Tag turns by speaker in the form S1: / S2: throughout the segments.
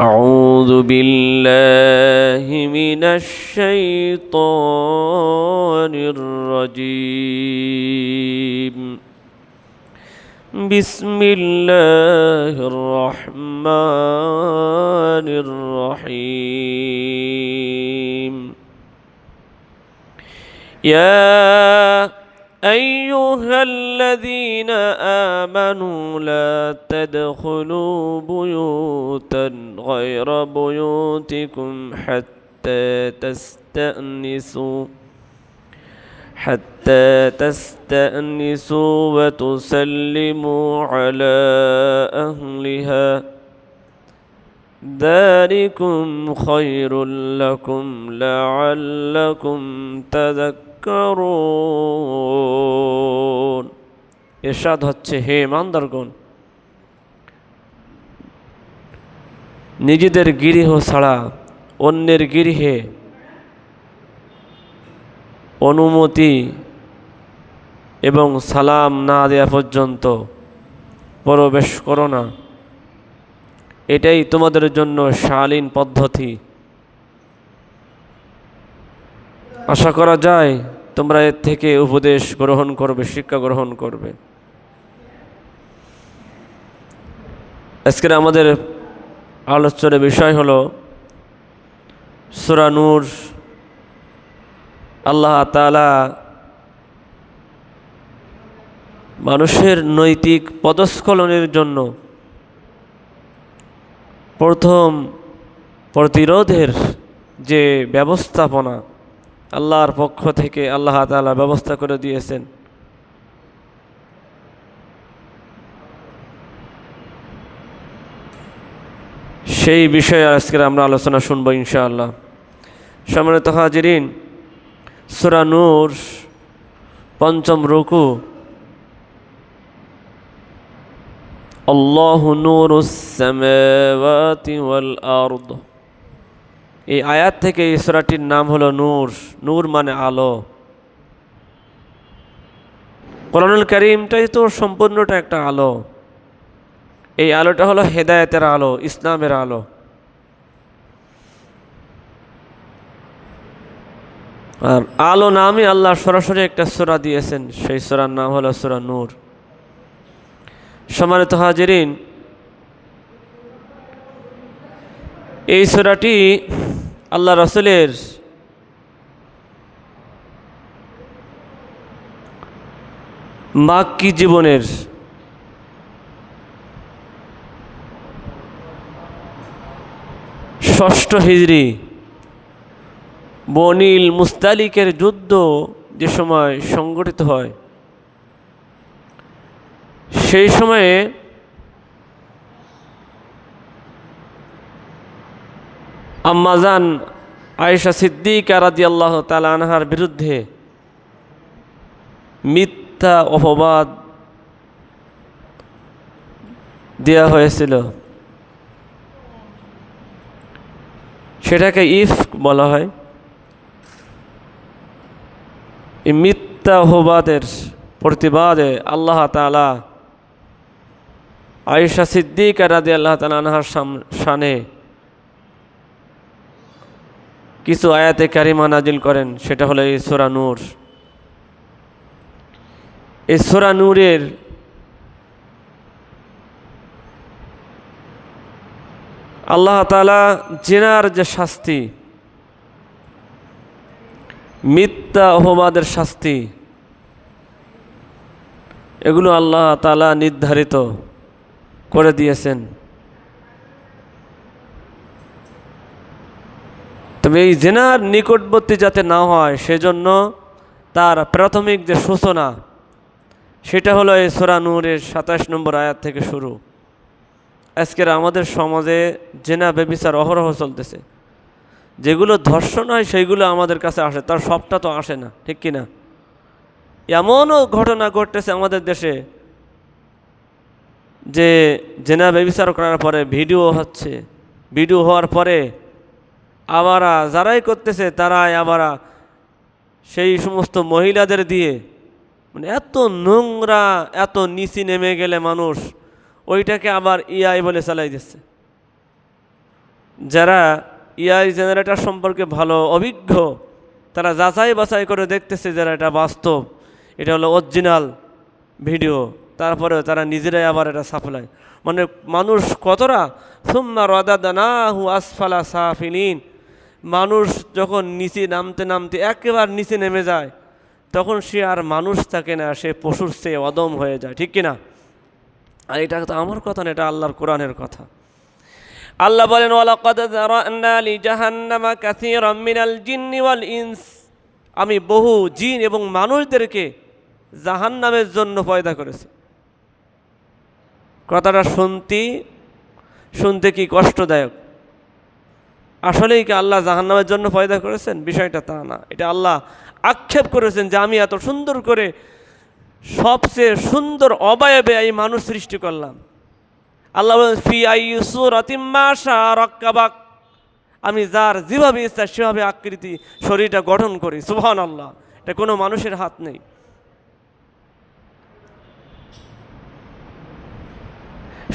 S1: أعوذ بالله من الشيطان الرجيم بسم الله الرحمن الرحيم يا أيها الذين آمنوا لا تدخلوا بيوتا غير بيوتكم حتى تستأنسوا وتسلموا على أهلها ذلكم خير لكم لعلكم تذكرون ইরশাদ হচ্ছে, হে ইমানদারগণ, নিজেদের গৃহ ছাড়া অন্যের গৃহে অনুমতি এবং সালাম না দেওয়া পর্যন্ত প্রবেশ করো না। এটাই তোমাদের জন্য শালীন পদ্ধতি। আশা করা যায় তোমরা এর থেকে উপদেশ গ্রহণ করবে, শিক্ষা গ্রহণ করবে। আজকের আমাদের আলোচ্যের বিষয় হলো সূরা নূর। আল্লাহ তাআলা মানুষের নৈতিক পদস্খলনের জন্য প্রথম প্রতিরোধের যে ব্যবস্থাপনা আল্লাহর পক্ষ থেকে আল্লাহ তাআলা ব্যবস্থা করে দিয়েছেন, সেই বিষয়ে আজকে আমরা আলোচনা শুনবো ইনশাআল্লাহ। সম্মানিত হাজিরিন, সূরা নূর পঞ্চম রুকু, আল্লাহু নূরুস সামাওয়াতি ওয়াল আরদ, এই আয়াত থেকে এই সূরাটির নাম হলো নূর। নূর মানে আলো। কোরআনুল কারীমটাই তো সম্পূর্ণটা একটা আলো। এই আলোটা হলো হেদায়েতের আলো, ইসলামের আলো। আর আলো নামে আল্লাহ সরাসরি একটা সূরা দিয়েছেন, সেই সূরার নাম হলো সূরা নূর। সম্মানিত হাজিরিন, এই সূরাটি আল্লাহ রাসূলের মাক্কি জীবনের ষষ্ঠ হিজরি বনিল মুস্তালিকের যুদ্ধ যে সময় সংগঠিত হয়, সেই সময়ে আম্মাজান আয়েশা সিদ্দিকা রাদিয়াল্লাহু তাআলা আনহার বিরুদ্ধে মিথ্যা অপবাদ দেওয়া হয়েছিল। সেটাকে ইফক বলা হয়। এই মিথ্যা অপবাদের প্রতিবাদে আল্লাহ তাআলা আয়েশা সিদ্দিকা রাদিয়াল্লাহু তাআলা আনহার শানে কিছু আয়াতে কারিমা নাজিল করেন, সেটা হলো এই সূরা নূর। এই সূরা নূরের আল্লাহ তাআলা জিনার যে শাস্তি, মিথ্যা অপবাদের শাস্তি, এগুলো আল্লাহ তাআলা নির্ধারিত করে দিয়েছেন। তবে এই জিনার নিকটবর্তী যাতে না হয়, সেজন্য তার প্রাথমিক যে সূচনা, সেটা হলো এই সূরা নূরের ২৭ নম্বর আয়াত থেকে শুরু। আজকের আমাদের সমাজে জিনা ব্যভিচার অহরহ চলতেছে। যেগুলো ধর্ষণ হয় সেইগুলো আমাদের কাছে আসে, তার সবটা তো আসে না, ঠিক কিনা? এমনও ঘটনা ঘটতেছে আমাদের দেশে যে জিনা ব্যভিচার করার পরে ভিডিও হচ্ছে, ভিডিও হওয়ার পরে আবারা যারাই করতেছে তারাই আবারা সেই সমস্ত মহিলাদের দিয়ে, মানে এত নোংরা, এত নিচে নেমে গেলে মানুষ ওইটাকে আবার ইআই বলে চালাই দিচ্ছে। যারা এআই জেনারেটর সম্পর্কে ভালো অভিজ্ঞ, তারা যাচাই বাছাই করে দেখতেছে যারা এটা বাস্তব, এটা হলো অরিজিনাল ভিডিও, তারপরেও তারা নিজেরাই আবার এটা সাপ্লাই, মানে মানুষ কতটা সুম্মা রাদাদনাহু আসফালা সাফিলিন, মানুষ যখন নিচে নামতে নামতে একেবারে নিচে নেমে যায় তখন সে আর মানুষ থাকে না, সে পশুর চেয়ে অদম হয়ে যায়, ঠিক কিনা? আর এটা তো আমার কথা না, এটা আল্লাহর কোরআনের কথা। আল্লাহ বলেন ওয়ালাকাদ যারানা লিজাহান্নামা কাসীরাম মিনাল জিন্নি ওয়াল ইনস, আমি বহু জিন এবং মানুষদেরকে জাহান্নামের জন্য পয়দা করেছি। কথাটা শুনতে কি কষ্টদায়ক? আসলেই কি আল্লাহ জাহান্নামের জন্য পয়দা করেছেন? বিষয়টা তা না, এটা আল্লাহ আক্ষেপ করেছেন যে আমি এত সুন্দর করে সবচেয়ে সুন্দর অবয়বে এই মানুষ সৃষ্টি করলাম। আল্লাহ বলেন ফি আইয়ি সূরাতিম মা শাআ রাক্কাবাক, আমি যার যেভাবে ইচ্ছা সেভাবে আকৃতি শরীরটা গঠন করি। সুবহানাল্লাহ, এটা কোনো মানুষের হাত নেই।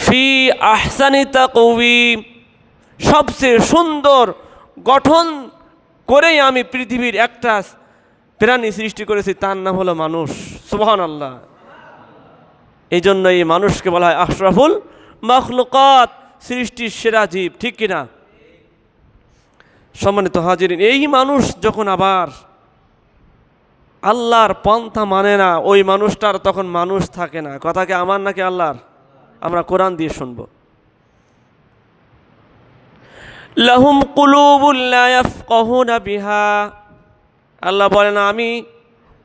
S1: ফি আহসানি তাকওয়িম, সবচেয়ে সুন্দর গঠন করেই আমি পৃথিবীর একটা প্রাণী সৃষ্টি করেছি, তার নাম হলো মানুষ। সুবহানাল্লাহ, এই জন্য এই মানুষকে বলা হয় আশরাফুল মাখলুকাত, সৃষ্টির সেরা জীব, ঠিক কিনা? সম্মানিত হাজিরিন, এই মানুষ যখন আবার আল্লাহর পন্থা মানে না, ওই মানুষটার তখন মানুষ থাকে না। কথা কি আমার নাকি আল্লাহর? আমরা কোরআন দিয়ে শুনব। লাহুম কুলুবুল লা ইয়াফকাহুনা বিহা, আল্লাহ বলেন আমি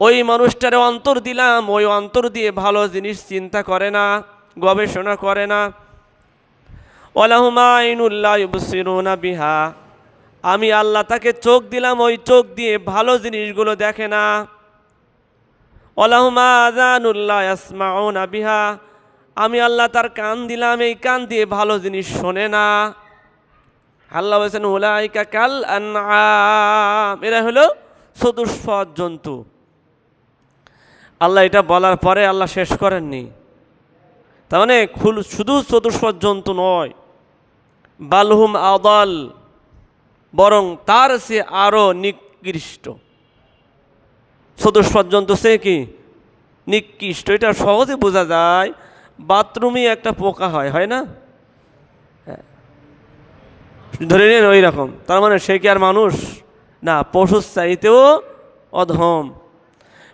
S1: ওই মানুষটারে অন্তর দিলাম, ওই অন্তর দিয়ে ভালো জিনিস চিন্তা করে না, গবেষণা করে না। ওয়ালাহুম আইনুল লা ইউবসিরুনা বিহা, আমি আল্লাহ তাকে চোখ দিলাম, ওই চোখ দিয়ে ভালো জিনিসগুলো দেখে না। ওয়ালাহুম আযানুল লা ইয়াসমাউনা বিহা, আমি আল্লাহ তার কান দিলাম, এই কান দিয়ে ভালো জিনিস শোনে না। আল্লাহ বলেছেন উলাইকা কাল আনআম, এরা হলো চতুষ্পদ জন্তু। আল্লাহ এটা বলার পরে আল্লাহ শেষ করেননি, তার মানে শুধু চতুষ্পদ জন্তু নয়, বালহুম আদাল, বরং তার সে আরো নিকৃষ্ট। চতুষ্পদ জন্তু সে কি নিকৃষ্ট, এটা সহজে বোঝা যায়। বাথরুমে একটা পোকা হয় না, ধরে নেন ওই রকম, তার মানে সে কি আর মানুষ না? পশুর চাইতেও অধম।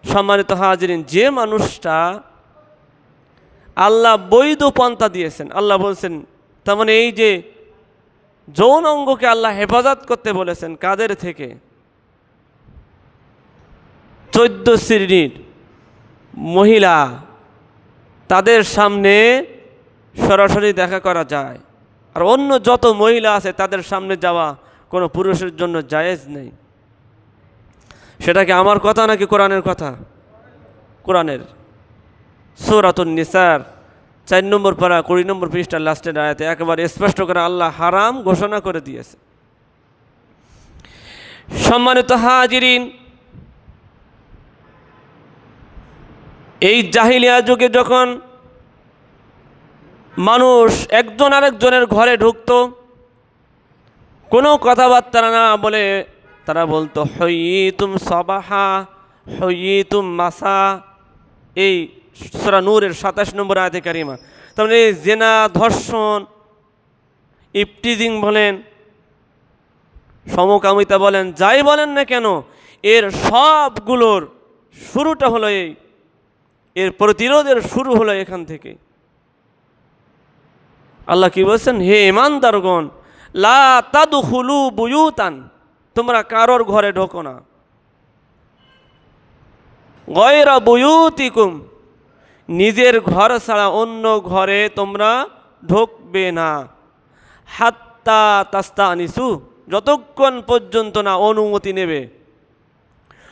S1: সম্মানিত হাজিরিন, যে মানুষটা আল্লাহ বৈধ পন্থা দিয়েছেন, আল্লাহ বলছেন, তার মানে এই যে যৌন অঙ্গকে আল্লাহ হেফাজত করতে বলেছেন, কাদের থেকে? 14 শ্রেণীর মহিলা, তাদের সামনে সরাসরি দেখা করা যায়, আর অন্য যত মহিলা আছে তাদের সামনে যাওয়া কোনো পুরুষের জন্য জায়েজ নেই। সেটা কি আমার কথা নাকি কোরআনের কথা? কোরআনের। সূরাতুন নিসার 4 নম্বর পারা 20 নম্বর পৃষ্ঠার লাস্টের আয়াতে একেবারে স্পষ্ট করে আল্লাহ হারাম ঘোষণা করে দিয়েছে। সম্মানিত হাজিরিন, এই জাহিলিয়া যুগে যখন মানুষ একজন আরেকজনের ঘরে ঢুকতো, কোনো কথাবার্তা না বলে তারা বলতো হইয়িতুম সাবাহা হইয়িতুম মাসা, এই সূরা নূরের 27 নম্বর আয়াতে কারিমা। তার মানে জেনা, ধর্ষণ, ইফটিজিং বলেন, সমকামিতা বলেন, যাই বলেন না কেন, এর সবগুলোর শুরুটা হলো এর প্রতিরোধের শুরু হলো এখান থেকে। আল্লাহ কি বলছেন? হে ঈমানদারগণ, লা তাদখুলু বুয়ুতান, তোমরা কারোর ঘরে ঢোকো না, গায়রা বুয়ুতিকুম, নিজের ঘর ছাড়া অন্য ঘরে তোমরা ঢুকবে না, হাত্তা তাস্তানিসু, যতক্ষণ পর্যন্ত না অনুমতি নেবে,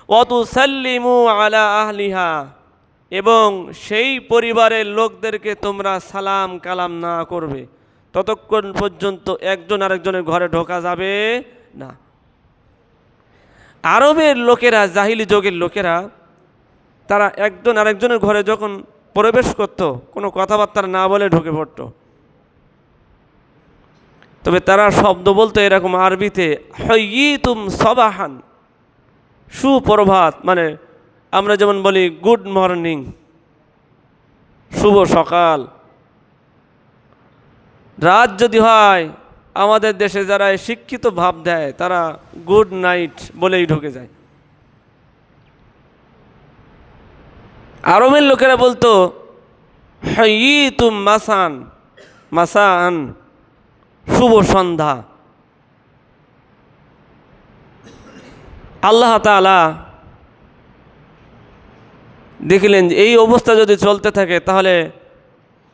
S1: ওয়াতুসাল্লিমু আলা আহলিহা, এবং সেই পরিবারের লোকদেরকে তোমরা সালাম কালাম না করবে, ততক্ষণ পর্যন্ত একজন আরেকজনের ঘরে ঢোকা যাবে না। আরবের লোকেরা, জাহিলি যুগের লোকেরা, তারা একজন আরেকজনের ঘরে যখন প্রবেশ করত, কোনো কথাবার্তা না বলে ঢুকে পড়ত। তবে তারা শব্দ বলতো এরকম আরবিতে হাইয়িতুম সাবাহান, সুপ্রভাত, মানে আমরা যেমন বলি গুড মর্নিং, শুভ সকাল। রাত যদি হয়, আমাদের দেশে যারা শিক্ষিত ভাব দেয় তারা গুড নাইট বলেই ঢুকে যায়। আরবের লোকেরা বলতো হাইয়িতুম মাসান, মাসান শুভ সন্ধ্যা। আল্লাহ তাআলা দেখলেন যে এই অবস্থা যদি চলতে থাকে তাহলে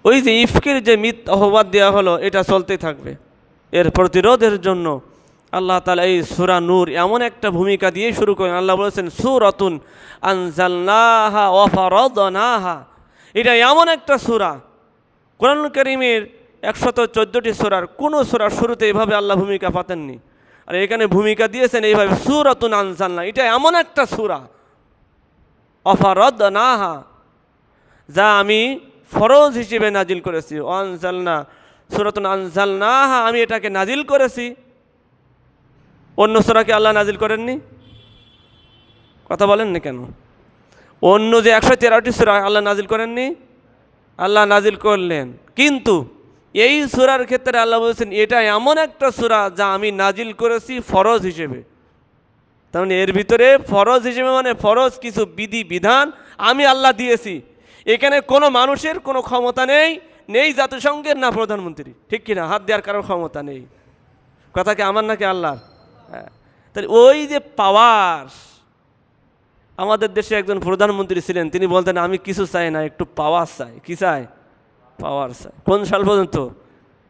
S1: ওই যে ইফকের যে অপবাদ দেওয়া হলো এটা চলতেই থাকবে। এর প্রতিরোধের জন্য আল্লাহ তাআলা এই সূরা নূর এমন একটা ভূমিকা দিয়ে শুরু করেন। আল্লাহ বলেছেন সূরাতুন আনজালনাহা ওয়া ফারাদনাহা, এটা এমন একটা সূরা, কোরআন কারীমের 114টি সূরার কোনো সূরার শুরুতে এইভাবে আল্লাহ ভূমিকা পাতেননি, আর এখানে ভূমিকা দিয়েছেন এইভাবে সূরাতুন আনজালনা, এটা এমন একটা সূরা ওয়া ফারাদনাহা, যা আমি ফরজ হিসেবে নাজিল করেছি। আনজালনা সূরাতুন আনজালনাহা, আমি এটাকে নাজিল করেছি। অন্য সূরাকে আল্লাহ নাজিল করেননি? কথা বলেন না কেন? অন্য যে 113টি সূরা আল্লাহ নাজিল করেননি? আল্লাহ নাজিল করলেন, কিন্তু এই সূরার ক্ষেত্রে আল্লাহ বলেছেন এটা এমন একটা সূরা যা আমি নাজিল করেছি ফরজ হিসেবে। তার মানে এর ভিতরে ফরজ হিসেবে মানে ফরজ কিছু বিধি বিধান আমি আল্লাহ দিয়েছি। এখানে কোনো মানুষের কোনো ক্ষমতা নেই, নেই জাতিসংঘের না প্রধানমন্ত্রী, ঠিক কিনা? হাত দেওয়ার কারোর ক্ষমতা নেই। কথা কি আমার নাকি আল্লাহর? হ্যাঁ। তাহলে ওই যে পাওয়ার, আমাদের দেশে একজন প্রধানমন্ত্রী ছিলেন, তিনি বলতেন আমি কিছু চাই না, একটু পাওয়ার চাই। কি চাই? পাওয়ার চাই। কোন সাল পর্যন্ত?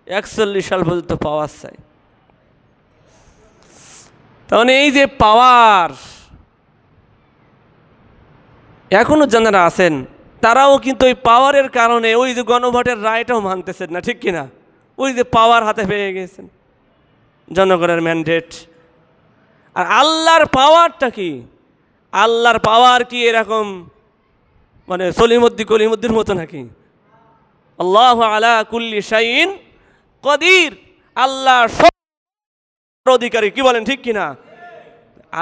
S1: 41 সাল পর্যন্ত পাওয়ার চাই। তাহলে এই যে পাওয়ার, এখনো যারা আছেন তারাও কিন্তু ওই পাওয়ারের কারণে ওই যে গণভোটের রায়টাও মানতেছেন না, ঠিক কিনা? ওই যে পাওয়ার হাতে পেয়ে গেছেন, জনগণের ম্যান্ডেট। আর আল্লাহর পাওয়ারটা কি? আল্লাহর পাওয়ার কি এরকম মানে কলিমুদ্দির মতো নাকি? আল্লাহু আলা কুল্লি শাইইন কদির, আল্লাহ সব অধিকারী। কি বলেন, ঠিক কিনা?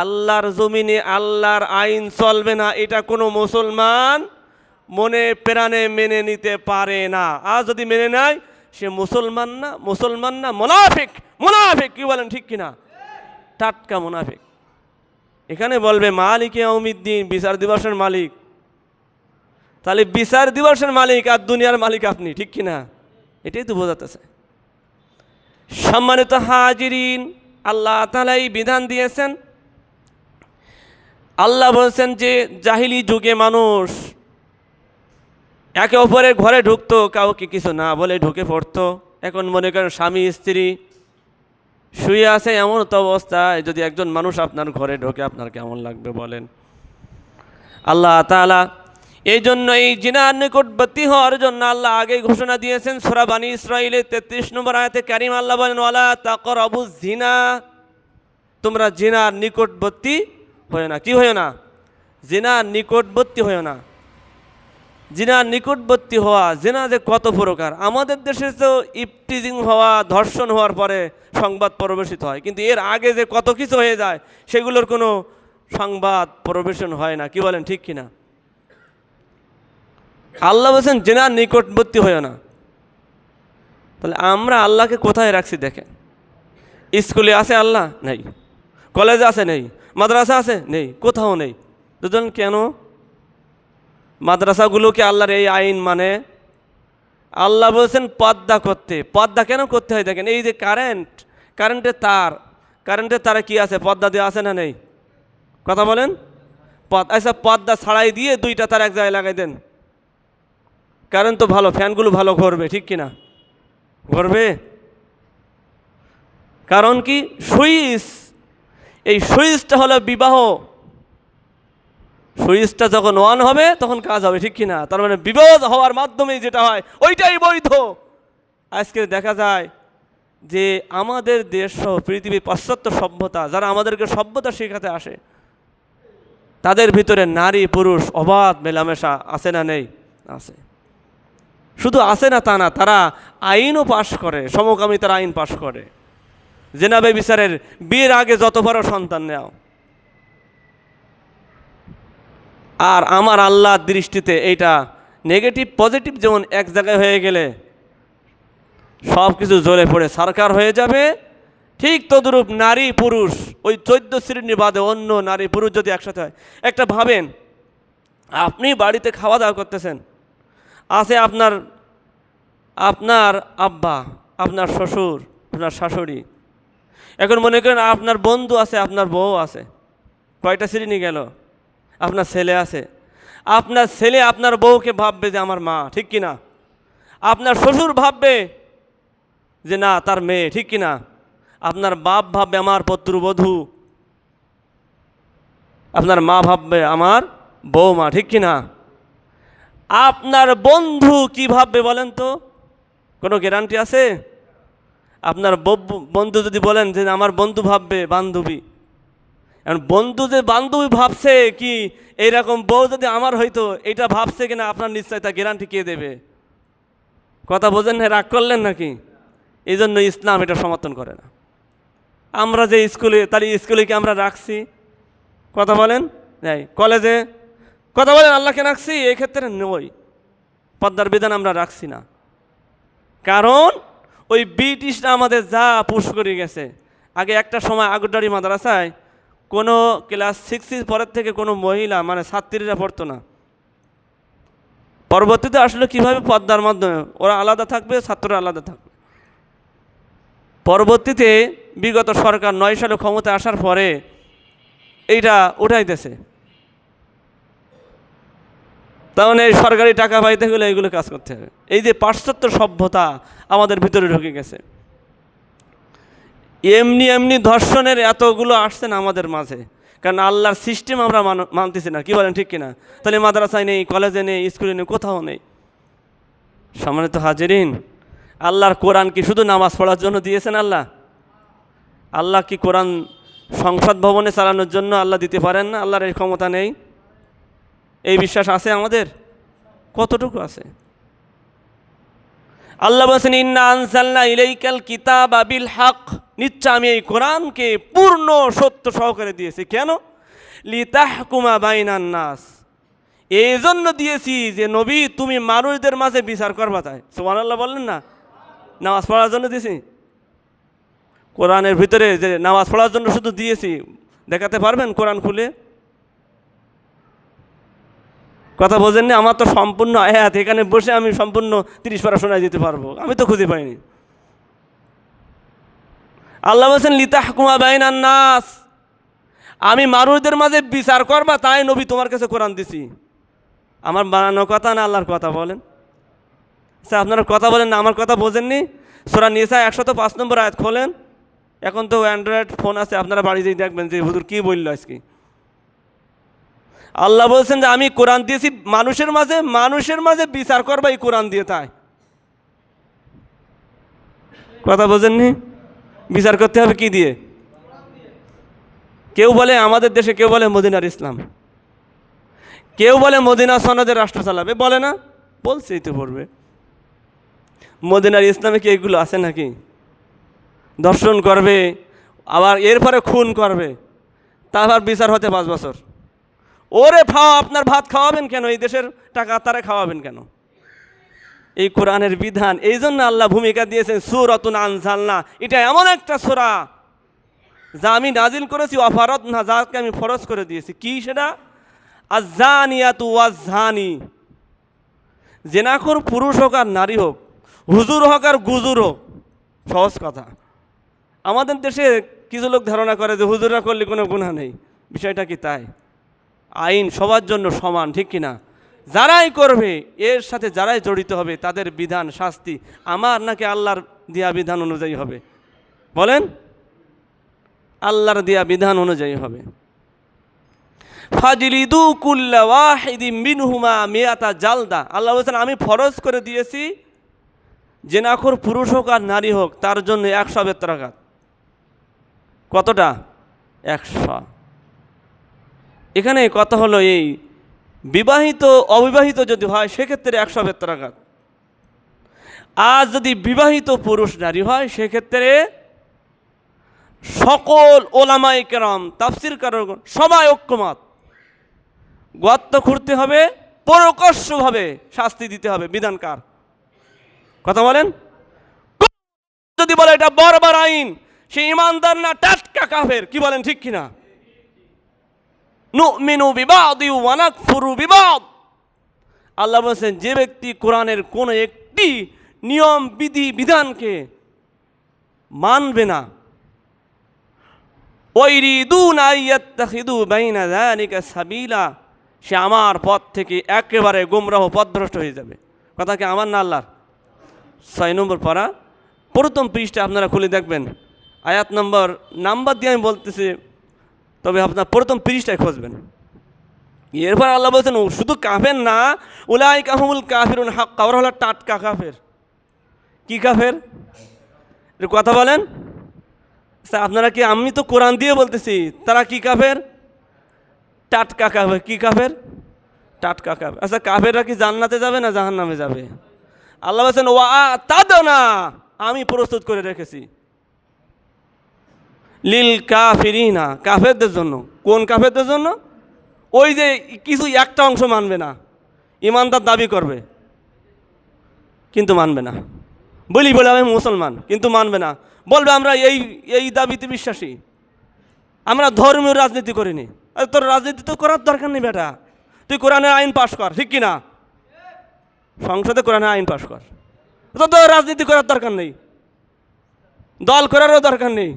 S1: আল্লাহর জমিনে আল্লাহর আইন চলবে না, এটা কোনো মুসলমান মনে প্রাণে মেনে নিতে পারে না। আর যদি মেনে নেয় সে মুসলমান না, মুসলমান না, মুনাফিক। মুনাফিক, কি বলেন, ঠিক কিনা? টাটকা মুনাফিক। এখানে বলবে মালিকে ইয়াউমিদ্দিন, বিচার দিবসের মালিক। তাহলে বিচার দিবসের মালিক আর দুনিয়ার মালিক আপনি, ঠিক কিনা? এটাই তো বোঝাতেছে। সম্মানিত হাজিরিন, আল্লাহ তাআলা এই বিধান দিয়েছেন। আল্লাহ বলছেন যে জাহিলি যুগে মানুষ একে অপরের ঘরে ঢুকতো, কাউকে কিছু না বলে ঢুকে পড়তো। এখন মনে করেন স্বামী স্ত্রী শুয়ে আছে, এমন তো অবস্থায় যদি একজন মানুষ আপনার ঘরে ঢোকে আপনার কেমন লাগবে বলেন? আল্লাহ তাআলা এই জন্য এই জিনার নিকটবর্তী হওয়ার জন্য আল্লাহ আগেই ঘোষণা দিয়েছেন। সূরা বানী ইসরাঈলের 33 নম্বর আয়াতে কারীম আল্লাহ বলেন ওয়ালা তাকরাবুজ জিনা, তোমরা জিনার নিকটবর্তী হয়ো না। কি হয়ো না? জিনার নিকটবর্তী হয়ো না। জিনার নিকটবর্তী হওয়া, জিনা যে কত প্রকার। আমাদের দেশে তো ইফটিজিং হওয়া, ধর্ষণ হওয়ার পরে সংবাদ প্রবেশিত হয়, কিন্তু এর আগে যে কত কিছু হয়ে যায় সেগুলোর কোনো সংবাদ প্রবেশন হয় না। কি বলেন, ঠিক কিনা? আল্লাহ বলছেন জিনার নিকটবর্তী হয়ো না। তাহলে আমরা আল্লাহকে কোথায় রাখছি দেখেন? স্কুলে আছে আল্লাহ? নেই। কলেজে আছে? নেই। মাদ্রাসা আছে? নেই। কোথাও নেই। দুজন কেন? মাদ্রাসাগুলোকে আল্লাহর এই আইন মানে? আল্লাহ বলছেন পর্দা করতে। পর্দা কেন করতে হয় দেখেন? এই যে কারেন্টের তারে কি আছে? পর্দা দেওয়া আছে না নেই? কথা বলেন। আচ্ছা, পর্দা ছাড়াই দিয়ে দুইটা তার এক জায়গায় লাগাই দেন, কারেন্ট তো ভালো, ফ্যানগুলো ভালো ঘুরবে, ঠিক কিনা? ঘুরবে। কারণ কি? সুইচ। এই সুইচটা হলো বিবাহ। সুইচটা যখন অন হবে তখন কাজ হবে, ঠিক কিনা? তার মানে বিবাহ হওয়ার মাধ্যমে যেটা হয় ওইটাই বৈধ। আজকে দেখা যায় যে আমাদের দেশ সহ পৃথিবীর পাশ্চাত্য সভ্যতা, যারা আমাদেরকে সভ্যতা শেখাতে আসে, তাদের ভিতরে নারী পুরুষ অবাধ মেলামেশা আছে না নেই? আছে। শুধু আছে না তা না, তারা আইনও পাশ করে, সমকামিতার আইন পাশ করে। জেনা ব্যভিচারের বিয়ের আগে যত বড় সন্তান নেও। আর আমার আল্লাহর দৃষ্টিতে এইটা নেগেটিভ পজিটিভ যেমন এক জায়গায় হয়ে গেলে সব কিছু জ্বলে পড়ে সারকার হয়ে যাবে, ঠিক তদ্রূপ নারী পুরুষ ওই 14 শ্রেণী বাদে অন্য নারী পুরুষ যদি একসাথে হয়, একটা ভাবেন আপনি বাড়িতে খাওয়া দাওয়া করতেছেন, আছে আপনার আপনার আব্বা, আপনার শ্বশুর, আপনার শাশুড়ি, এখন মনে করেন আপনার বন্ধু আছে, আপনার বউ আছে, কয়টা শ্রেণী গেল? আপনার ছেলে আছে, আপনার ছেলে আপনার বউকে ভাববে যে আমার মা, ঠিক কিনা? আপনার শ্বশুর ভাববে যে না তার মেয়ে, ঠিক কিনা? আপনার বাপ ভাববে আমার পুত্রবধূ, আপনার মা ভাববে আমার বৌমা, ঠিক কিনা? আপনার বন্ধু কি ভাববে বলেন তো? কোনো গ্যারান্টি আছে? আপনার বন্ধু যদি বলেন যে আমার বন্ধু ভাববে বান্ধবী, এখন বন্ধু যে বান্ধবী ভাবছে কি এইরকম বউ যদি আমার হইতো এটা ভাবছে কিনা আপনার নিশ্চয়তা গ্যারান্টি কে দেবে? কথা বোঝেন না? রাগ করলেন নাকি? এই জন্য ইসলাম এটা সমর্থন করে না। আমরা যে স্কুলে, তাহলে স্কুলে কি আমরা রাখছি? কথা বলেন। যাই কলেজে কথা বলেন, আল্লাহকে রাখছি? এই ক্ষেত্রে নই, পর্দার বিধান আমরা রাখছি না। কারণ ওই ব্রিটিশরা আমাদের যা পুশ করে গেছে। আগে একটা সময় আগরডাড়ি মাদ্রাসায় কোনো ক্লাস 6 পরের থেকে কোনো মহিলা মানে ছাত্রীরা পড়তো না। পরবর্তীতে আসলে কীভাবে পর্দার মাধ্যমে ওরা আলাদা থাকবে, ছাত্ররা আলাদা থাকবে। পরবর্তীতে বিগত সরকার 9 সালে ক্ষমতায় আসার পরে এইটা উঠাইতেছে। তাহলে এই সরকারি টাকা পাইতে গেলে এইগুলো কাজ করতে হবে। এই যে পাশ্চাত্য সভ্যতা আমাদের ভিতরে ঢুকে গেছে, এমনি এমনি ধর্ষণের এতগুলো আসছে না আমাদের মাঝে, কারণ আল্লাহর সিস্টেম আমরা মানতেছি না। কি বলেন, ঠিক কিনা? তাহলে মাদ্রাসায় নেই, কলেজে নেই, স্কুলে নেই, কোথাও নেই। সম্মানিত হাজিরিন, আল্লাহর কোরআন কি শুধু নামাজ পড়ার জন্য দিয়েছেন আল্লাহ? আল্লাহ কি কোরআন সংসদ ভবনে চালানোর জন্য আল্লাহ দিতে পারেন না? আল্লাহর এই ক্ষমতা নেই? এই বিশ্বাস আছে আমাদের? কতটুকু আছে? আল্লাহ বলেছেন ইন্না আনজালনা ইলাইকাল কিতাবা বিল হক, নিশ্চয় আমি এই কোরআনকে পূর্ণ সত্য সহকারে দিয়েছি। কেন? লিতাহকুমা বাইনান নাস, এই জন্য দিয়েছি যে নবী তুমি মানুষদের মাঝে বিচার করবা। তাই সুবহানাল্লাহ বললেন না? নামাজ পড়ার জন্য দিয়েছি। কোরআনের ভিতরে যে নামাজ পড়ার জন্য শুধু দিয়েছি, দেখাতে পারবেন কোরআন খুলে? কথা বোঝেননি? আমার তো সম্পূর্ণ আয়াত এখানে বসে আমি সম্পূর্ণ 30 পারা শোনায় দিতে পারবো, আমি তো খুঁজে পাইনি। আল্লাহ বলছেন লিতাহকুমা বাইনান নাস, আমি মানুষদের মাঝে বিচার করবা, তাই নবী তোমার কাছে কোরআন দিছি। আমার বানানো কথা না আল্লাহর কথা? বলেন। আচ্ছা আপনারা কথা বলেন না, আমার কথা বোঝেননি? সূরা নিসা 105 নম্বর আয়াত খোলেন। এখন তো অ্যান্ড্রয়েড ফোন আছে, আপনারা বাড়ি যেয়ে দেখবেন যে হুজুর কী বললো আজকে। আল্লাহ বলছেন যে আমি কোরআন দিয়েছি মানুষের মাঝে বিচার করবা এই কোরআন দিয়ে। তাই কথা বোঝেননি? বিচার করতে হবে কি দিয়ে? কেউ বলে আমাদের দেশে, কেউ বলে মদিনার ইসলাম, কেউ বলে মদিনা সনদের রাষ্ট্র চালাবে। বলে না? বলছেই তো পড়বে। মদিনার ইসলামে কি এগুলো আছে নাকি? দর্শন করবে, আবার এরপরে খুন করবে, তারপর বিচার হতে 5 বছর। ওরে আপনার ভাত খাওয়াবেন কেন? এই দেশের টাকা তারা খাওয়াবেন কেন? এই কোরআনের বিধান। এই জন্য আল্লাহ ভূমিকা দিয়েছেন সূরাতুন আনজালনা, এটা এমন একটা সূরা যা আমি নাজিল করেছি অফারত না, যাকে আমি ফরজ করে দিয়েছি। কি সেটা? আয-যানিয়াতু ওয়াজ-যানি, জেনাখোর পুরুষ হোক আর নারী হোক, হুজুর হোক আর গুজুর হোক। সহজ কথা। আমাদের দেশে কিছু লোক ধারণা করে যে হুজুররা করলে কোনো গুনাহ নেই। বিষয়টা কি তাই? আইন সবার জন্য সমান, ঠিক কিনা? যারাই করবে এর সাথে যারাই জড়িত হবে তাদের বিধান শাস্তি আমার নাকি আল্লাহর দেয়া বিধান অনুযায়ী হবে? বলেন। আল্লাহর দেয়া বিধান অনুযায়ী হবে। ফাজলিদু কুল্লা ওয়াহিদিম মিনহুমা মিয়াতা জালদা, আল্লাহ বলেছেন আমি ফরজ করে দিয়েছি জেনাখোর পুরুষ হোক আর নারী হোক তার জন্য 100 বেত্রাঘাত। কতটা? 100। এখানে কথা হলো এই বিবাহিত অবিবাহিত যদি হয় সেক্ষেত্রে 100 বেত্রাঘাত, আর যদি বিবাহিত পুরুষ নারী হয় সেক্ষেত্রে সকল ওলামায়ে কেরাম তাফসির কারকগণ সবাই ঐক্যমত, গর্ত খুঁড়তে হবে, প্রকাশ্যভাবে শাস্তি দিতে হবে। বিধানকার কথা বলেন। যদি বলে এটা বর্বর আইন, সে ইমানদার না, টাটকা কাফের। কি বলেন ঠিক কিনা? নুমিনু বিবাদি ওয়া নাকফুরু বিবাদ। আল্লাহ বলেছেন, যে ব্যক্তি কোরআনের কোন একটি নিয়ম বিধি বিধানকে মানবে না, ওয়াইরিদুনা আইয়াত্তাখিদু বাইনা যালিকা সাবিলা, সে আমার পথ থেকে একেবারে গুমরাহ পথভ্রষ্ট হয়ে যাবে। কথা কি আমার না আল্লাহর? 6 নম্বর পারা প্রথম পৃষ্ঠা আপনারা খুলে দেখবেন, আয়াত নাম্বার দিয়ে আমি বলতেছি, তবে আপনার প্রথম পৃষ্ঠায় খুঁজবেন। এরপর আল্লাহ বলছেন, শুধু কাফের না, উলাইকা হুমুল কাফিরুন হাক্কা, ওরা হলো টাটকা কাফের। কি কাফের? এর কথা বলেন। আচ্ছা আপনারা কি, আমি তো কোরআন দিয়ে বলতেছি, তারা কি কাফের? টাটকা কাফের। কি কাফের? টাটকা কাফের। আচ্ছা কাফেররা কি জান্নাতে যাবে না জাহান্নামে যাবে? আল্লাহ বলছেন, ওয়া আতাদনা, আমি প্রস্তুত করে রেখেছি লিল কাফিরিনা, কাফেরদের জন্য। কোন কাফেরদের জন্য? ওই যে কিছু একটা অংশ মানবে না, ইমানদার দাবি করবে কিন্তু মানবে না, বলে আমি মুসলমান কিন্তু মানবে না, বলবে আমরা এই দাবিতে বিশ্বাসী, আমরা ধর্মীয় রাজনীতি করিনি। তোর রাজনীতি তো করার দরকার নেই বেটা, তুই কোরআনের আইন পাশ কর। ঠিক কিনা? সংসদে কোরআনের আইন পাশ কর। তোর রাজনীতি করার দরকার নেই, দল করারও দরকার নেই।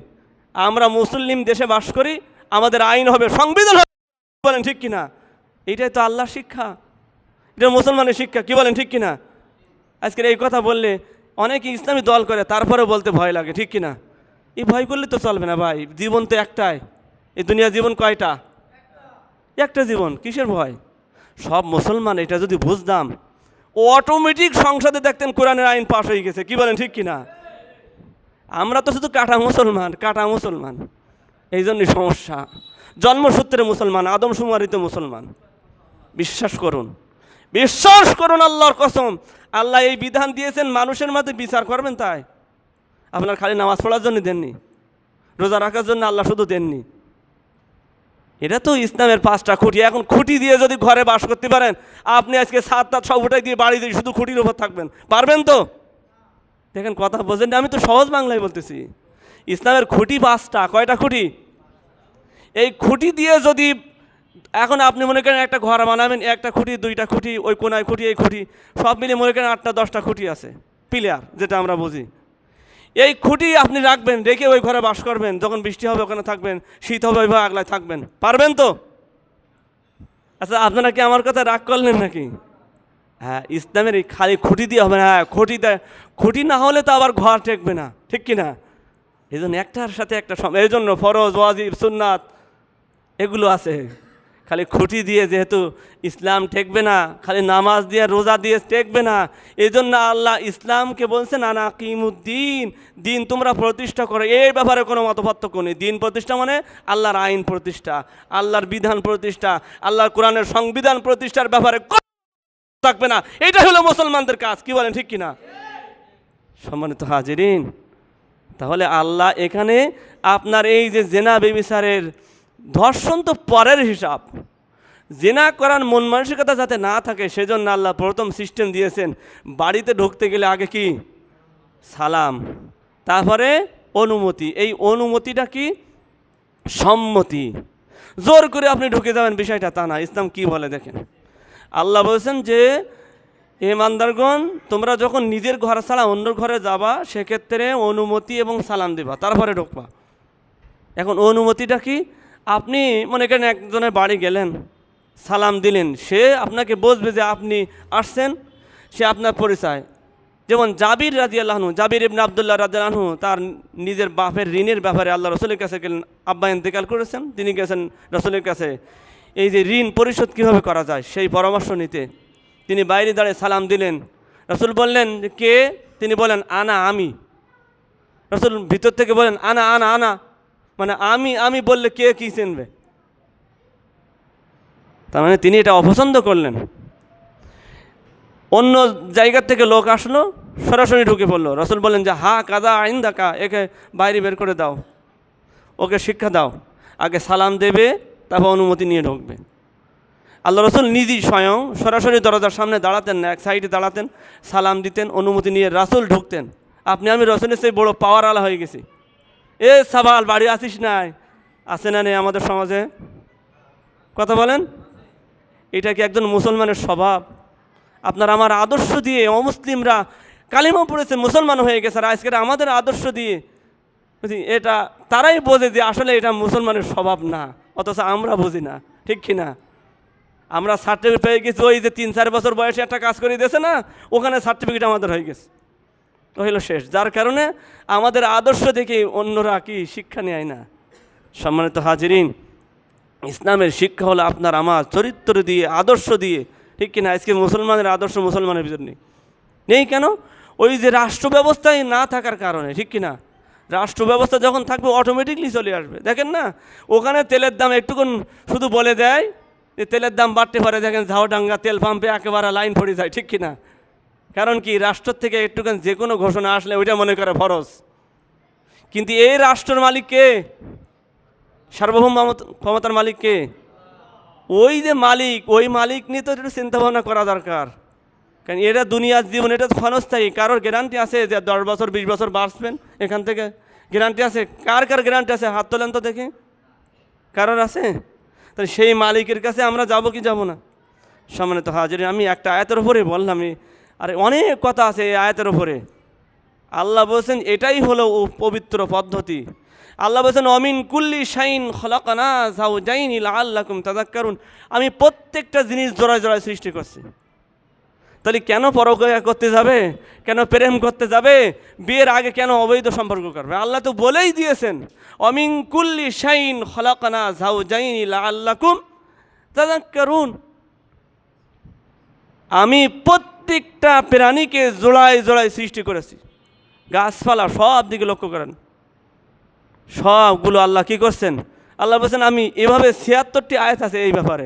S1: আমরা মুসলিম দেশে বাস করি, আমাদের আইন হবে, সংবিধান হবে। বলেন ঠিক কিনা? এইটাই তো আল্লাহর শিক্ষা, এটা মুসলমানের শিক্ষা। কি বলেন ঠিক কিনা? আজকের এই কথা বললে অনেকে ইসলামী দল করে, তারপরে বলতে ভয় লাগে। ঠিক কিনা? এই ভয় করলে তো চলবে না ভাই, জীবন তো একটাই। এই দুনিয়া জীবন কয়টা? একটা জীবন, কিসের ভয়? সব মুসলমান এটা যদি বুঝতাম, ও অটোমেটিক সংসদে দেখতেন কোরআনের আইন পাশ হয়ে গেছে। কি বলেন ঠিক কিনা? আমরা তো শুধু কাটা মুসলমান, এই জন্যই সমস্যা। জন্মসূত্রে মুসলমান, আদমশুমারিতে মুসলমান। বিশ্বাস করুন আল্লাহর কসম, আল্লাহ এই বিধান দিয়েছেন মানুষের মধ্যে বিচার করবেন। তাই আপনার খালি নামাজ পড়ার জন্য দেননি, রোজা রাখার জন্য আল্লাহ শুধু দেননি। এটা তো ইসলামের 5টা খুঁটি। এখন খুঁটি দিয়ে যদি ঘরে বাস করতে পারেন, আপনি আজকে 7 সব উঠাই দিয়ে বাড়ি দিয়ে শুধু খুঁটির উপর থাকবেন, পারবেন তো? দেখেন কথা বোঝেন, আমি তো সহজ বাংলায় বলতেছি। ইসলামের খুঁটি 5টা। কয়টা খুঁটি? এই খুঁটি দিয়ে যদি, এখন আপনি মনে করেন একটা ঘর বানাবেন, একটা খুঁটি, 2টা খুঁটি, ওই কোনায় খুঁটি, এই খুঁটি, সব মিলে মনে করেন 8টা 10টা খুঁটি আছে, পিলার যেটা আমরা বুঝি। এই খুঁটি আপনি রাখবেন, রেখে ওই ঘরে বাস করবেন। যখন বৃষ্টি হবে ওখানে থাকবেন, শীত হবে ওইভাবে আগলায় থাকবেন, পারবেন তো? আচ্ছা আপনারা কি আমার কথা রাগ করলেন নাকি? হ্যাঁ, ইসলামের এই খালি খুঁটি দিয়ে হবে না। হ্যাঁ, খুঁটি না হলে তো আবার ঘর টেকবে না। ঠিক কিনা? এই জন্য একটার সাথে একটা, এই জন্য ফরজ, ওয়াজিব, সুন্নাত এগুলো আছে। খালি খুঁটি দিয়ে যেহেতু ইসলাম ঠেকবে না, খালি নামাজ দিয়ে রোজা দিয়ে ঠেকবে না, এই জন্য আল্লাহ ইসলামকে বলছেন আনা কিমুদ্দিন, দিন তোমরা প্রতিষ্ঠা করো। এই ব্যাপারে কোনো মতপার্থক্য নেই। দিন প্রতিষ্ঠা মানে আল্লাহর আইন প্রতিষ্ঠা, আল্লাহর বিধান প্রতিষ্ঠা, আল্লাহর কোরআনের সংবিধান প্রতিষ্ঠার ব্যাপারে থাকবে না। এটা হলো মুসলমানদের কাজ। কি বলেন ঠিক কিনা? সম্মানিত হাজিরিন, তাহলে আল্লাহ এখানে আপনার এই যে জেনা বেবিচারের, ধর্ষণ তো পরের হিসাব, জেনা করার মন মানসিকতা যাতে না থাকে সেজন্য আল্লাহ প্রথম সিস্টেম দিয়েছেন, বাড়িতে ঢুকতে গেলে আগে কি? সালাম, তারপরে অনুমতি। এই অনুমতিটা কি? সম্মতি। জোর করে আপনি ঢুকে যাবেন বিষয়টা তা না। ইসলাম কি বলে দেখেন, আল্লাহ বলছেন যে ইমানদারগণ, তোমরা যখন নিজের ঘর ছাড়া অন্য ঘরে যাবা, সেক্ষেত্রে অনুমতি এবং সালাম দিবা, তারপরে ঢুকবা। এখন অনুমতিটা কি? আপনি মনে করেন একজনের বাড়ি গেলেন, সালাম দিলেন, সে আপনাকে বুঝবে যে আপনি আসছেন, সে আপনার পরিচয়। যেমন জাবির রাদিয়াল্লাহু আনহু, জাবির ইবনে আব্দুল্লাহ রাদিয়াল্লাহু আনহু, তার নিজের বাপের ঋণের ব্যাপারে আল্লাহ রসুলের কাছে গেলেন। আব্বা ইন্তেকাল করেছেন, তিনি গেছেন রসুলের কাছে, এই যে ঋণ পরিশোধ কীভাবে করা যায় সেই পরামর্শ নিতে। তিনি বাইরে দাঁড়িয়ে সালাম দিলেন। রসুল বললেন যে কে? তিনি বলেন আনা, আমি। রসুল ভিতর থেকে বলেন আনা আনা আনা, মানে আমি বললে কে কি চিনবে? তার মানে তিনি এটা অপছন্দ করলেন। অন্য জায়গার থেকে লোক আসলো, সরাসরি ঢুকে পড়লো। রসুল বললেন যে হা কাদা আইন দাকা, একে বাইরে বের করে দাও। ওকে শিক্ষা দাও, আগে সালাম দেবে, তারপর অনুমতি নিয়ে ঢুকবে। আল্লাহ রসুল নিজেই স্বয়ং সরাসরি দরজার সামনে দাঁড়াতেন না, এক সাইডে দাঁড়াতেন, সালাম দিতেন, অনুমতি নিয়ে রাসূল ঢুকতেন। আপনি আমি রসুলের সেই বড় পাওয়ারওয়ালা হয়ে গেছি। এ সাবাল বাড়ি আসিস নাই, আছে না নেই আমাদের সমাজে? কথা বলেন, এটা কি একজন মুসলমানের স্বভাব? আপনার আমার আদর্শ দিয়ে অমুসলিমরা কালিমা পড়েছে, মুসলমান হয়ে গেছে, আর আজকের আমাদের আদর্শ দিয়ে এটা তারাই বোঝে যে আসলে এটা মুসলমানের স্বভাব না, অথচ আমরা বুঝি না, ঠিক কি না? আমরা সার্টিফিকেট পেয়ে গেছি, ওই যে 3-4 বছর বয়সে একটা কাজ করে দিয়েছে না, ওখানে সার্টিফিকেট আমাদের হয়ে গেছে, হইল শেষ। যার কারণে আমাদের আদর্শ দেখে অন্যরা কি শিক্ষা নেয় না। সম্মানিত হাজিরিন, ইসলামের শিক্ষা হলো আপনার আমার চরিত্র দিয়ে, আদর্শ দিয়ে, ঠিক কিনা? আজকে মুসলমানের আদর্শ মুসলমানের ভিতর নেই কেন? ওই যে রাষ্ট্র ব্যবস্থায় না থাকার কারণে, ঠিক কিনা? রাষ্ট্র ব্যবস্থা যখন থাকবে অটোমেটিকলি চলে আসবে। দেখেন না, ওখানে তেলের দাম একটুকুন শুধু বলে দেয় যে তেলের দাম বাড়তে পারে, দেখেন ঝাউডাঙ্গা তেল পাম্পে একেবারে লাইন পড়ে যায়, ঠিক কিনা? কারণ কি, রাষ্ট্র থেকে একটুখানি যে কোনো ঘোষণা আসলে ওইটা মনে করে ফরজ। কিন্তু এই রাষ্ট্রের মালিক কে? সার্বভৌম ক্ষমতার মালিক কে? ওই যে মালিক, ওই মালিক নিয়ে তো একটু চিন্তাভাবনা করা দরকার। কারণ এটা দুনিয়ার জীবন, এটা ক্ষণস্থায়ী। কারোর গ্যারান্টি আছে যে 10 বছর 20 বছর বাঁচবেন এখান থেকে? গ্যারান্টি আছে? কার গ্যারান্টি আছে? হাত তোলেন তো দেখি, কারোর আছে? তাহলে সেই মালিকের কাছে আমরা যাব কি যাব না? সম্মানিত হাজির, আমি একটা আয়াতের উপরে বললাম, আর অনেক কথা আছে এই আয়াতের উপরে। আল্লাহ বলছেন এটাই হলো পবিত্র পদ্ধতি। আল্লাহ বলছেন অমিন কুল্লি শাইন খলাকনা যাওজাইনি লাআল্লাকুম তাযাক্কারুন। আমি প্রত্যেকটা জিনিস জোড়ায় জোড়ায় সৃষ্টি করছি। তাহলে কেন পরকিয়া করতে যাবে? কেন প্রেম করতে যাবে? বিয়ের আগে কেন অবৈধ সম্পর্ক করবে? আল্লাহ তো বলেই দিয়েছেন অমিন কুল্লি শাইন খলাকনা যাওজাইনি লাআল্লাকুম তাযাক্কারুন। আমি প্রত্যেকটা প্রাণীকে জোড়ায় জোড়ায় সৃষ্টি করেছি। গাছপালা সব দিকে লক্ষ্য করেন, সবগুলো আল্লাহ কি করছেন? আল্লাহ বলছেন আমি এভাবে 76টি আয়াত আছে এই ব্যাপারে।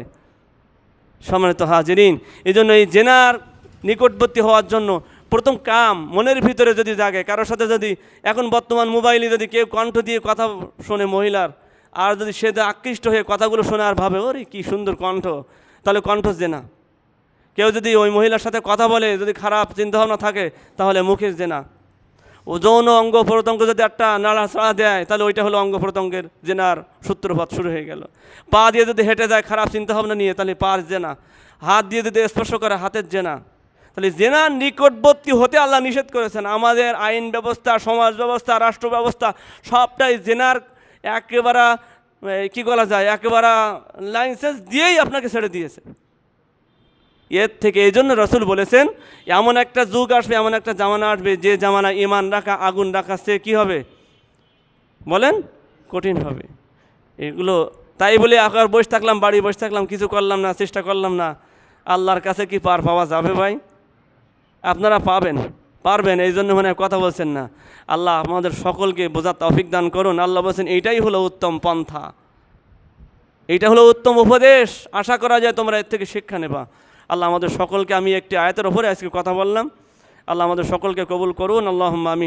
S1: সম্মানিত হাজিরিন, এই জন্য এই জেনার নিকটবর্তী হওয়ার জন্য প্রথম কাম মনের ভিতরে যদি জাগে, কারোর সাথে যদি এখন বর্তমান মোবাইলে যদি কেউ কণ্ঠ দিয়ে কথা শোনে মহিলার, আর যদি সে আকৃষ্ট হয়ে কথাগুলো শোনে আর ভাবে ওরে কি সুন্দর কণ্ঠ, তাহলে কণ্ঠ জেনা। কেউ যদি ওই মহিলার সাথে কথা বলে, যদি খারাপ চিন্তাভাবনা থাকে, তাহলে মুখের জেনা। ও যৌন অঙ্গ প্রত্যঙ্গ যদি একটা নাড়াচাড়া দেয়, তাহলে ওইটা হলো অঙ্গ প্রত্যঙ্গের জেনার সূত্রপাত শুরু হয়ে গেল। পা দিয়ে যদি হেঁটে যায় খারাপ চিন্তাভাবনা নিয়ে, তাহলে পার জেনা। হাত দিয়ে যদি স্পর্শ করে, হাতের জেনা। তাহলে জেনার নিকটবর্তী হতে আল্লাহ নিষেধ করেছেন। আমাদের আইন ব্যবস্থা, সমাজ ব্যবস্থা, রাষ্ট্র ব্যবস্থা সবটাই জেনার একেবারে কী বলা যায়, একেবারে লাইসেন্স দিয়েই আপনাকে ছেড়ে দিয়েছে। এর থেকে এই জন্য রসুল বলেছেন এমন একটা যুগ আসবে, এমন একটা জামানা আসবে, যে জামানা ইমান রাখা আগুন রাখা সে কী হবে বলেন? কঠিন হবে। এগুলো তাই বলে আবার বসে থাকলাম, বাড়ি বসে থাকলাম, কিছু করলাম না, চেষ্টা করলাম না, আল্লাহর কাছে কি পার পাওয়া যাবে ভাই? আপনারা পারবেন, এই জন্য মানে কথা বলছেন না। আল্লাহ আমাদের সকলকে বোঝার তৌফিক দান করুন। আল্লাহ বলছেন এইটাই হলো উত্তম পন্থা, এইটা হলো উত্তম উপদেশ। আশা করা যায় তোমরা এর থেকে শিক্ষা নেবা। আল্লাহ আমাদের সকলকে, আমি একটি আয়াতের ওপরে আজকে কথা বললাম, আল্লাহ আমাদের সকলকে কবুল করুন। আল্লাহুম্মা আমিন।